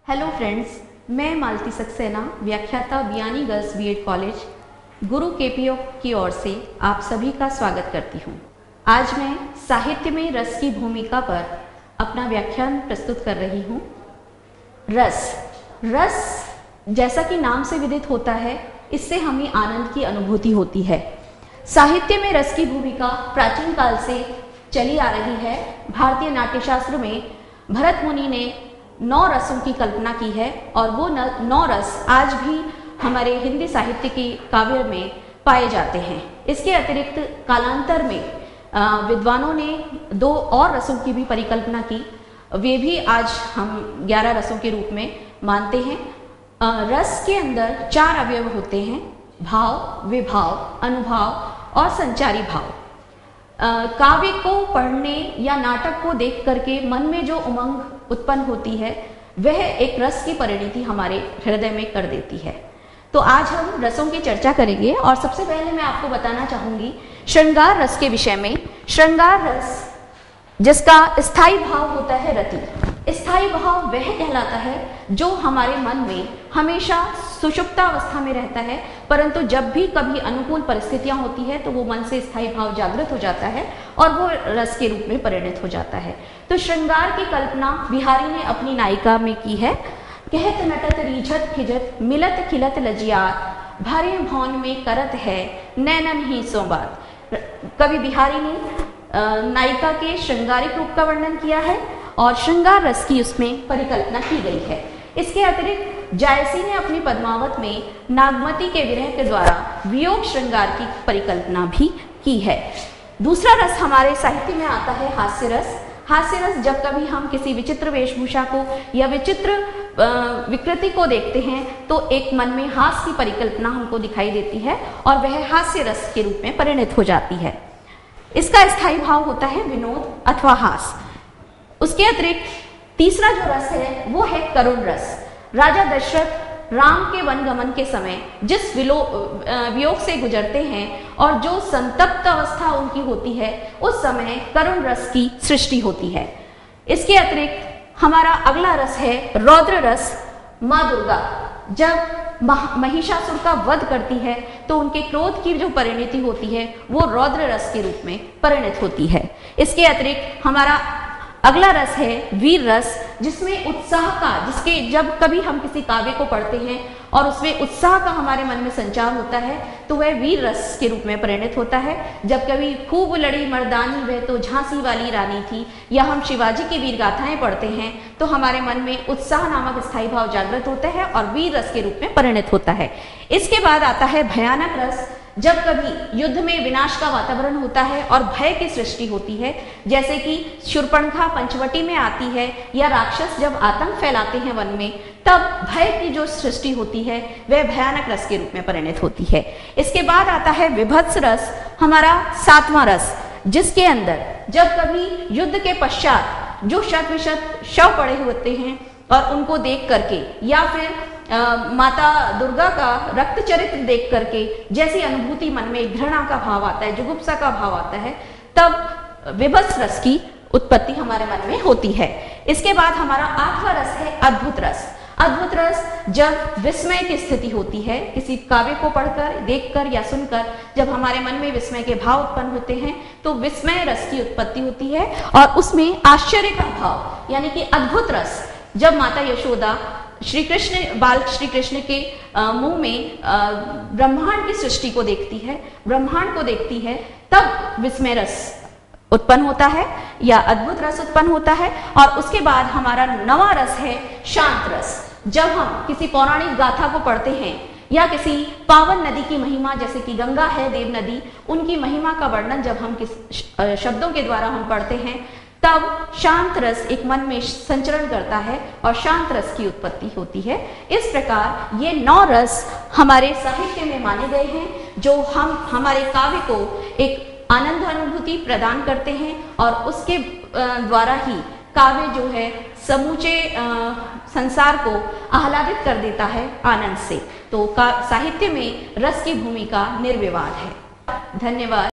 Hello friends, मैं मालती सक्सेना, व्याख्याता Biyani girls BEd college गुरु KPO की ओर से आप सभी का स्वागत करती हूँ। आज मैं साहित्य में रस की भूमिका पर अपना व्याख्यान प्रस्तुत कर रही हूँ। रस जैसा कि नाम से विदित होता है, इससे हमें आनंद की अनुभूति होती है। साहित्य में रस की भूमिका प्राचीन काल से चली आ रही है। भारतीय नाट्यशास्त्र में भरत मुनि ने 9 रसों की कल्पना की है और वो 9 रस आज भी हमारे हिंदी साहित्य की काव्य में पाए जाते हैं। इसके अतिरिक्त कालांतर में विद्वानों ने 2 और रसों की भी परिकल्पना की। वे भी आज हम 11 रसों के रूप में मानते हैं। रस के अंदर 4 अवयव होते हैं: भाव, विभाव, अनुभाव और संचारी भाव। काव्य को पढ़ने या नाटक को देख करके मन में जो उमंग उत्पन्न होती है, वह एक रस की परिणति हमारे हृदय में कर देती है। तो आज हम रसों की चर्चा करेंगे और सबसे पहले मैं आपको बताना चाहूंगी श्रृंगार रस के विषय में। श्रृंगार रस जिसका स्थायी भाव होता है रति। स्थायी भाव वह कहलाता है जो हमारे मन में हमेशा सुषुप्तावस्था में रहता है, परंतु जब भी कभी अनुकूल परिस्थितियां होती है तो वो मन से स्थायी भाव जागृत हो जाता है और वो रस के रूप में परिणत हो जाता है। तो श्रृंगार की कल्पना बिहारी ने अपनी नायिका में की है। कहत नटत रीझत खिजत मिलत खिलत लजियात भरे भौन में करत है नैनन ही सो बात। कवि बिहारी ने नायिका के श्रृंगारिक रूप का वर्णन किया है और श्रृंगार रस की उसमें परिकल्पना की गई है। इसके अतिरिक्त जायसी ने अपनी पद्मावत में नागमती के विरह के द्वारा वियोग श्रृंगार की परिकल्पना भी की है। दूसरा रस हमारे साहित्य में आता है हास्य रस। हास्य रस जब कभी हम किसी विचित्र वेशभूषा को या विचित्र विकृति को देखते हैं तो एक मन में हास्य की परिकल्पना हमको दिखाई देती है और वह हास्य रस के रूप में परिणत हो जाती है। इसका स्थायी भाव होता है विनोद अथवा हास। उसके अतिरिक्त तीसरा जो रस है वो है करुण रस। राजा दशरथ राम के वनगमन के समय जिस वियोग से गुजरते हैं और जो संतप्त अवस्था उनकी होती है, उस समय करुण रस की सृष्टि होती है। इसके अतिरिक्त हमारा अगला रस है रौद्र रस। माँ दुर्गा जब महिषासुर का वध करती है तो उनके क्रोध की जो परिणति होती है वो रौद्र रस के रूप में परिणत होती है। इसके अतिरिक्त हमारा अगला रस है वीर रस, जिसमें उत्साह का, जिसके जब कभी हम किसी काव्य को पढ़ते हैं और उसमें उत्साह का हमारे मन में संचार होता है तो वह वीर रस के रूप में परिणत होता है। जब कभी खूब लड़ी मर्दानी वह तो झांसी वाली रानी थी, या हम शिवाजी की वीर गाथाएं पढ़ते हैं तो हमारे मन में उत्साह नामक स्थायी भाव जागृत होता है और वीर रस के रूप में परिणत होता है। इसके बाद आता है भयानक रस। जब कभी युद्ध में विनाश का वातावरण होता है और भय की सृष्टि होती है, जैसे कि शूर्पणखा पंचवटी में आती है या राक्षस जब आतंक फैलाते हैं वन में, तब भय की जो सृष्टि होती है वह भयानक रस के रूप में परिणत होती है। इसके बाद आता है विभत्स रस, हमारा 7वां रस, जिसके अंदर जब कभी युद्ध के पश्चात जो शत विशत शव पड़े होते हैं और उनको देख करके या फिर माता दुर्गा का रक्त चरित्र देख करके जैसी अनुभूति मन में घृणा का भाव आता है, जुगुप्सा का भाव आता है, तब विभत्स रस की उत्पत्ति हमारे मन में होती है। इसके बाद हमारा 8वां रस है अद्भुत रस। अद्भुत रस जब विस्मय की स्थिति होती है, किसी काव्य को पढ़कर, देखकर या सुनकर जब हमारे मन में विस्मय के भाव उत्पन्न होते हैं तो विस्मय रस की उत्पत्ति होती है और उसमें आश्चर्य का भाव यानी कि अद्भुत रस, जब माता यशोदा बाल श्री कृष्ण के मुंह में ब्रह्मांड की सृष्टि को देखती है, ब्रह्मांड को देखती है, तब विस्मय रस उत्पन्न होता है या अद्भुत रस उत्पन्न होता है। और उसके बाद हमारा 9वां रस है शांत रस। जब हम किसी पौराणिक गाथा को पढ़ते हैं या किसी पावन नदी की महिमा, जैसे कि गंगा है देव नदी, उनकी महिमा का वर्णन जब हम किस शब्दों के द्वारा हम पढ़ते हैं, तब शांत रस एक मन में संचरण करता है और शांत रस की उत्पत्ति होती है। इस प्रकार ये 9 रस हमारे साहित्य में माने गए हैं जो हम हमारे काव्य को एक आनंद अनुभूति प्रदान करते हैं और उसके द्वारा ही काव्य जो है समूचे संसार को आह्लादित कर देता है आनंद से। तो साहित्य में रस की भूमिका निर्विवाद है। धन्यवाद।